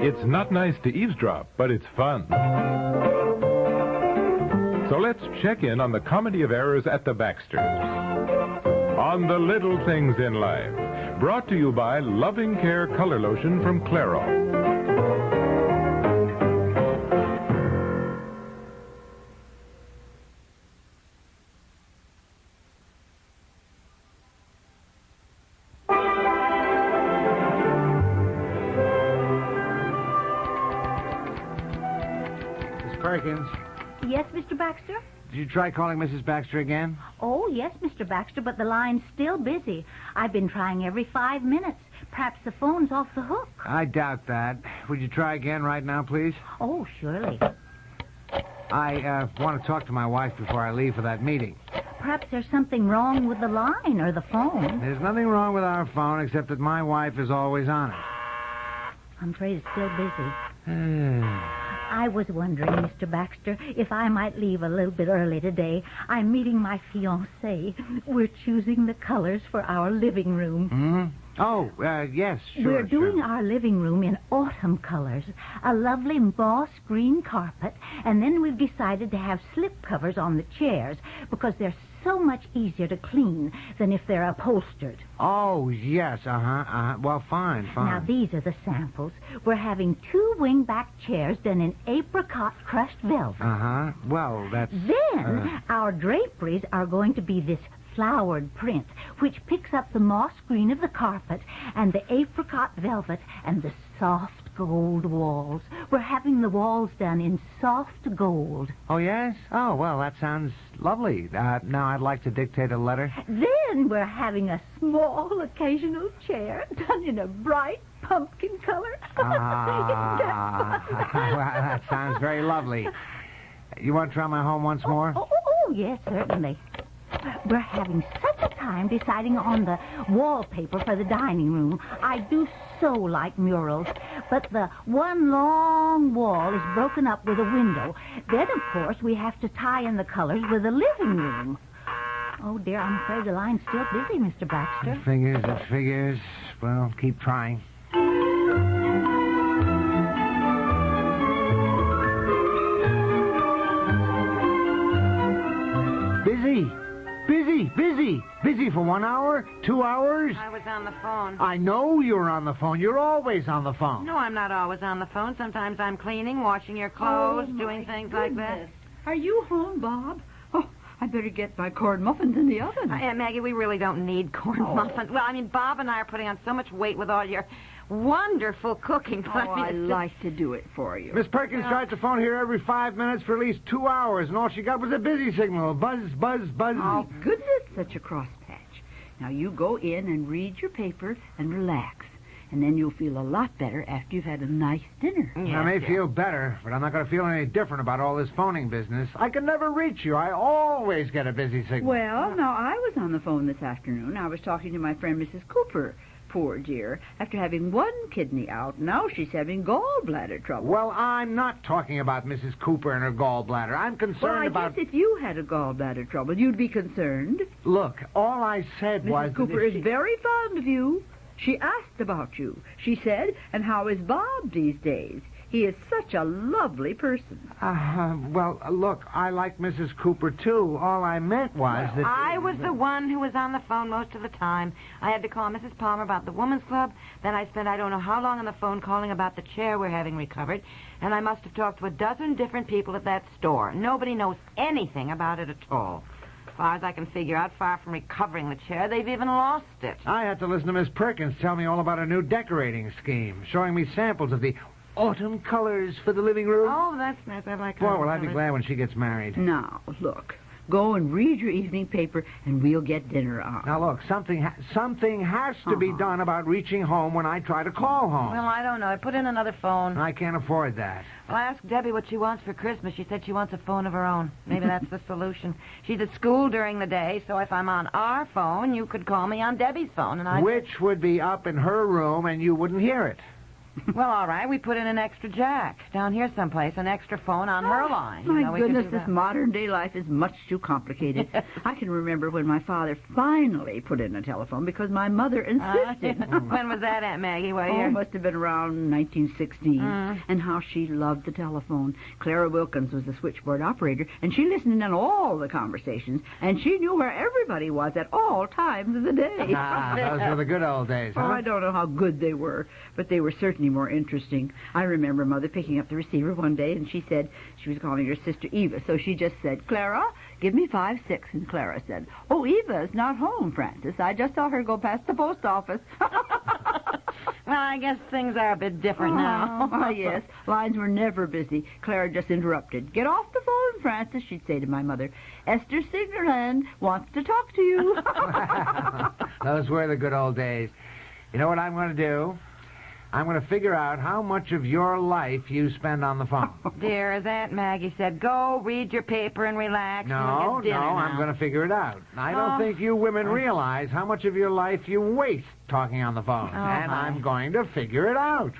It's not nice to eavesdrop, but it's fun. So let's check in on the comedy of errors at the Baxters. On the little things in life. Brought to you by Loving Care Color Lotion from Clairol. Perkins. Yes, Mr. Baxter? Did you try calling Mrs. Baxter again? Oh, yes, Mr. Baxter, but the line's still busy. I've been trying every 5 minutes. Perhaps the phone's off the hook. I doubt that. Would you try again right now, please? Oh, surely. I want to talk to my wife before I leave for that meeting. Perhaps there's something wrong with the line or the phone. There's nothing wrong with our phone except that my wife is always on it. I'm afraid it's still busy. I was wondering, Mr. Baxter, if I might leave a little bit early today. I'm meeting my fiancé. We're choosing the colors for our living room. Hmm? Oh, yes, sure. We're doing sure. our living room in autumn colors, a lovely moss green carpet, and then we've decided to have slip covers on the chairs because they're so much easier to clean than if they're upholstered. Oh, yes, Well, fine. Now, these are the samples. We're having 2 wingback chairs done in apricot crushed velvet. Well, that's... Then, our draperies are going to be this flowered print, which picks up the moss green of the carpet and the apricot velvet and the soft gold walls. We're having the walls done in soft gold. Oh, yes? Oh, well, that sounds lovely. Now I'd like to dictate a letter. Then we're having a small occasional chair done in a bright pumpkin color. Well, that sounds very lovely. You want to try my home once more? Oh, yes, certainly. We're having such a time deciding on the wallpaper for the dining room. I do so like murals, but the one long wall is broken up with a window. Then, of course, we have to tie in the colors with the living room. Oh, dear, I'm afraid the line's still busy, Mr. Baxter. It figures. Well, keep trying. Busy for 1 hour, 2 hours. I was on the phone. I know you're on the phone. You're always on the phone. No, I'm not always on the phone. Sometimes I'm cleaning, washing your clothes, doing things like that. Are you home, Bob? Oh, I better get my corn muffins in the oven. Aunt Maggie, we really don't need corn muffins. Well, I mean, Bob and I are putting on so much weight with all your wonderful cooking. I like to do it for you. Miss Perkins tried to phone here every 5 minutes for at least 2 hours, and all she got was a busy signal. Buzz, buzz, buzz. Oh, goodness, such a cross patch. Now, you go in and read your paper and relax. And then you'll feel a lot better after you've had a nice dinner. I may feel better, but I'm not going to feel any different about all this phoning business. I can never reach you. I always get a busy signal. Well, now, I was on the phone this afternoon. I was talking to my friend Mrs. Cooper. Poor dear. After having 1 kidney out, now she's having gallbladder trouble. Well, I'm not talking about Mrs. Cooper and her gallbladder. I'm concerned Well, I guess if you had a gallbladder trouble, you'd be concerned. Look, all I said was... Mrs. Cooper is very fond of you. She asked about you. She said, and how is Bob these days? He is such a lovely person. Well, look, I like Mrs. Cooper, too. All I meant was that... I was the one who was on the phone most of the time. I had to call Mrs. Palmer about the Women's Club. Then I spent I don't know how long on the phone calling about the chair we're having recovered. And I must have talked to a dozen different people at that store. Nobody knows anything about it at all. As far as I can figure out, far from recovering the chair, they've even lost it. I had to listen to Miss Perkins tell me all about a new decorating scheme, showing me samples of the autumn colors for the living room. Oh, that's nice. I like Boy, autumn will I be colors. glad when she gets married. Now, look. Go and read your evening paper, and we'll get dinner on. Now, look, something has to be done about reaching home when I try to call home. Well, I don't know. I put in another phone. I can't afford that. Well, I asked Debbie what she wants for Christmas. She said she wants a phone of her own. Maybe that's the solution. She's at school during the day, so if I'm on our phone, you could call me on Debbie's phone, and Which would be up in her room, and you wouldn't hear it. Well, all right, we put in an extra jack. Down here someplace, an extra phone on her line. My We could goodness, do this that. modern-day life is much too complicated. I can remember when my father finally put in a telephone because my mother insisted. When was that, Aunt Maggie? What Oh, year? must have been around 1916. And how she loved the telephone. Clara Wilkins was the switchboard operator, and she listened in on all the conversations, and she knew where everybody was at all times of the day. Those were the good old days, Oh, huh? I don't know how good they were, but they were certainly more interesting. I remember Mother picking up the receiver one day, and she said she was calling her sister Eva, so she just said, "Clara, give me 5-6." And Clara said, "Oh, Eva's not home, Francis. I just saw her go past the post office." Well, I guess things are a bit different now. Oh, yes. Lines were never busy. Clara just interrupted. "Get off the phone, Francis," she'd say to my mother. "Esther Sigerland wants to talk to you." Those were the good old days. You know what I'm going to do? I'm going to figure out how much of your life you spend on the phone. Dear, as Aunt Maggie said, go read your paper and relax. No, and get dinner now. I'm going to figure it out. I don't think you women realize how much of your life you waste talking on the phone. And hi. I'm going to figure it out.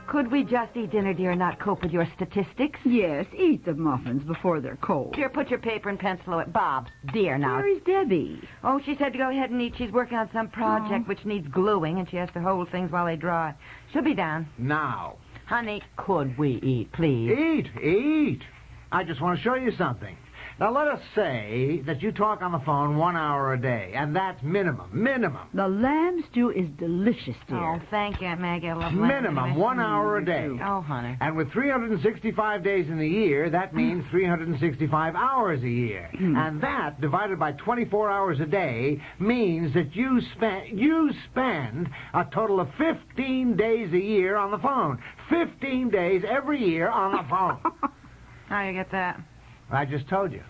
Could we just eat dinner, dear, and not cope with your statistics? Yes, eat the muffins before they're cold. Here, put your paper and pencil away. Bob, dear, now. Where is Debbie? Oh, she said to go ahead and eat. She's working on some project which needs gluing, and she has to hold things while they dry. She'll be down. Now. Honey, could we eat, please? Eat. I just want to show you something. Now, let us say that you talk on the phone 1 hour a day, and that's minimum. The lamb stew is delicious, dear. Oh, thank you, Aunt Maggie. I love lamb. Minimum 1 hour a day. Oh, honey. And with 365 days in the year, that means 365 hours a year. And that, divided by 24 hours a day, means that you spend a total of 15 days a year on the phone. 15 days every year on the phone. How do you get that? I just told you.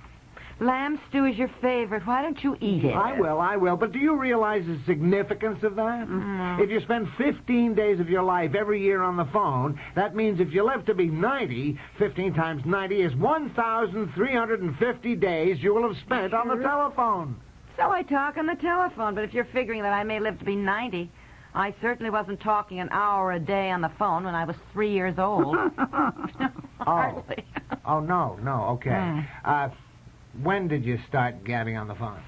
Lamb stew is your favorite. Why don't you eat it? I will. But do you realize the significance of that? Mm-hmm. If you spend 15 days of your life every year on the phone, that means if you live to be 90, 15 times 90 is 1,350 days you will have spent on the telephone. So I talk on the telephone, but if you're figuring that I may live to be 90, I certainly wasn't talking an hour a day on the phone when I was 3 years old. Hardly. Oh, no, okay. When did you start gabbing on the phone?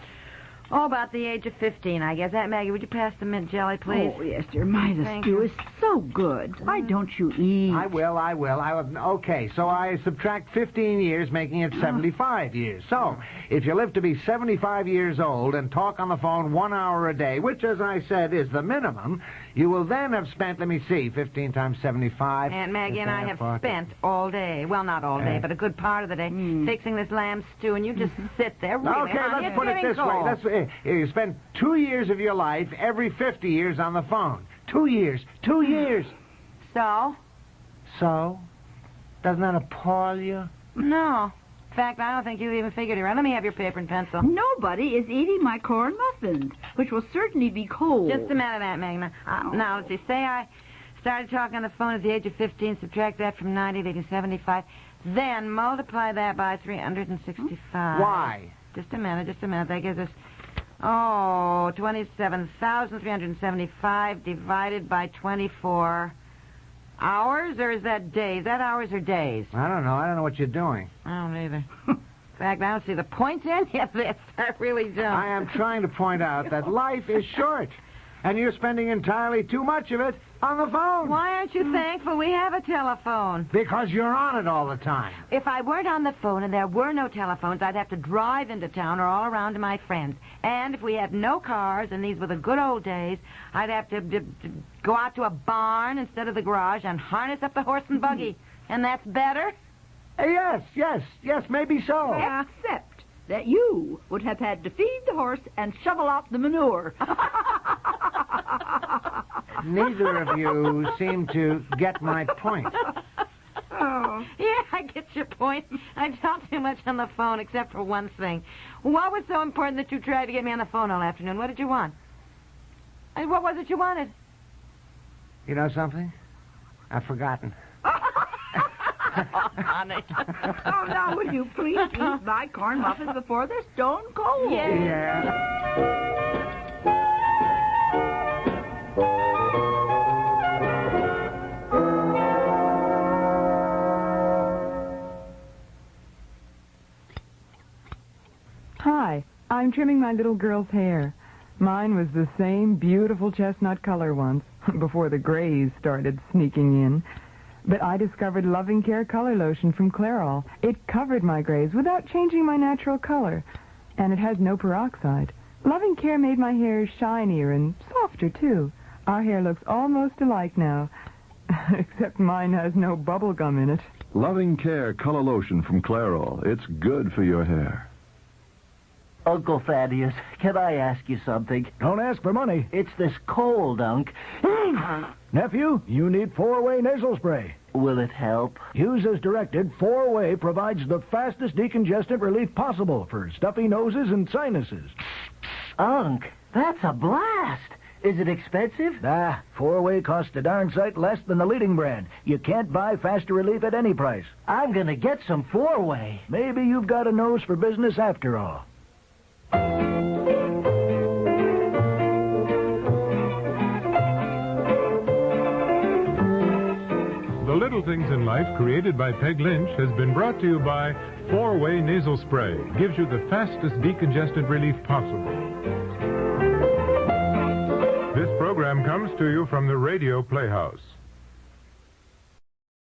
Oh, about the age of 15, I guess. Aunt Maggie, would you pass the mint jelly, please? Oh, yes, dear. My, the Thank stew you. is so good. Why don't you eat? I will. Okay, so I subtract 15 years, making it 75 years. So, if you live to be 75 years old and talk on the phone 1 hour a day, which, as I said, is the minimum, you will then have spent, 15 times 75. Aunt Maggie and I have 40. spent all day, well, not all day, but a good part of the day, fixing this lamb stew, and you just sit there. Really, Okay, honey, let's it's put it getting this cold. way. You spend 2 years of your life every 50 years on the phone. 2 years. 2 years. So? So? Doesn't that appall you? No. In fact, I don't think you even figured it out. Let me have your paper and pencil. Nobody is eating my corn muffins, which will certainly be cold. Just a minute, Aunt Magna. Now, let's see. Say I started talking on the phone at the age of 15, subtract that from 90, leaving 75. Then multiply that by 365. Why? Just a minute. That gives us, 27,375 divided by 24 hours, or is that days? Is that hours or days? I don't know what you're doing. I don't either. In fact, I don't see the point in any of this. I really don't. I am trying to point out that life is short, and you're spending entirely too much of it on the phone. Why aren't you thankful we have a telephone? Because you're on it all the time. If I weren't on the phone and there were no telephones, I'd have to drive into town or all around to my friends. And if we had no cars, and these were the good old days, I'd have to go out to a barn instead of the garage and harness up the horse and buggy. And that's better? Yes, maybe so. Except that you would have had to feed the horse and shovel out the manure. Neither of you seem to get my point. Oh. Yeah, I get your point. I talk too much on the phone, except for one thing. What was so important that you tried to get me on the phone all afternoon? What did you want? What was it you wanted? You know something? I've forgotten. Honey. Oh, now, would you please eat my corn muffins before they're stone cold? Yeah. Hi, I'm trimming my little girl's hair. Mine was the same beautiful chestnut color once, before the grays started sneaking in. But I discovered Loving Care color lotion from Clairol. It covered my grays without changing my natural color. And it has no peroxide. Loving Care made my hair shinier and softer, too. Our hair looks almost alike now. Except mine has no bubble gum in it. Loving Care color lotion from Clairol. It's good for your hair. Uncle Thaddeus, can I ask you something? Don't ask for money. It's this cold, Unc. Nephew, you need 4-way nasal spray. Will it help? Use as directed, 4-way provides the fastest decongestant relief possible for stuffy noses and sinuses. Unc, that's a blast. Is it expensive? 4-way costs a darn sight less than the leading brand. You can't buy faster relief at any price. I'm gonna get some 4-way. Maybe you've got a nose for business after all. The Little Things in Life, created by Peg Lynch, has been brought to you by 4-Way Nasal Spray. Gives you the fastest decongestant relief possible. This program comes to you from the Radio Playhouse.